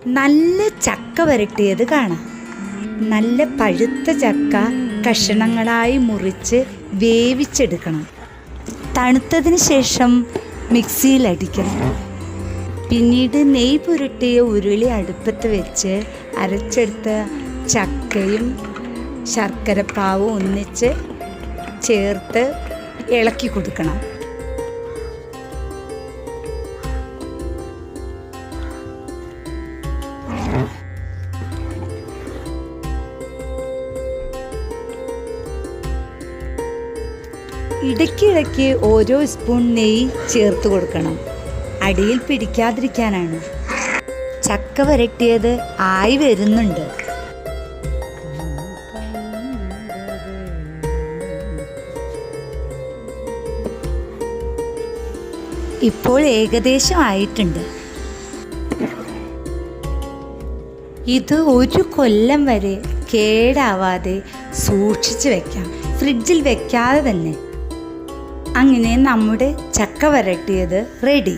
നല്ല ചക്ക വരട്ടിയത് കാണാം. നല്ല പഴുത്ത ചക്ക കഷണങ്ങളായി മുറിച്ച് വേവിച്ചെടുക്കണം. തണുത്തതിന് ശേഷം മിക്സിയിലടിക്കണം. പിന്നീട് നെയ്യ് പുരട്ടിയ ഉരുളി അടുപ്പത്ത് വെച്ച് അരച്ചെടുത്ത ചക്കയും ശർക്കരപ്പാവും ഒന്നിച്ച് ചേർത്ത് ഇളക്കി കൊടുക്കണം. ഇടയ്ക്കിടയ്ക്ക് ഓരോ സ്പൂൺ നെയ്യ് ചേർത്ത് കൊടുക്കണം. അടിയിൽ പിടിക്കാതിരിക്കാനാണ്. ചക്ക വരട്ടിയത് ആയി വരുന്നുണ്ട്. ഇപ്പോൾ ഏകദേശം ആയിട്ടുണ്ട്. ഇത് 1 കൊല്ലം വരെ കേടാവാതെ സൂക്ഷിച്ച് വെക്കാം, ഫ്രിഡ്ജിൽ വെക്കാതെ തന്നെ. അങ്ങനെ നമ്മുടെ ചക്ക വരട്ടിയത് റെഡി.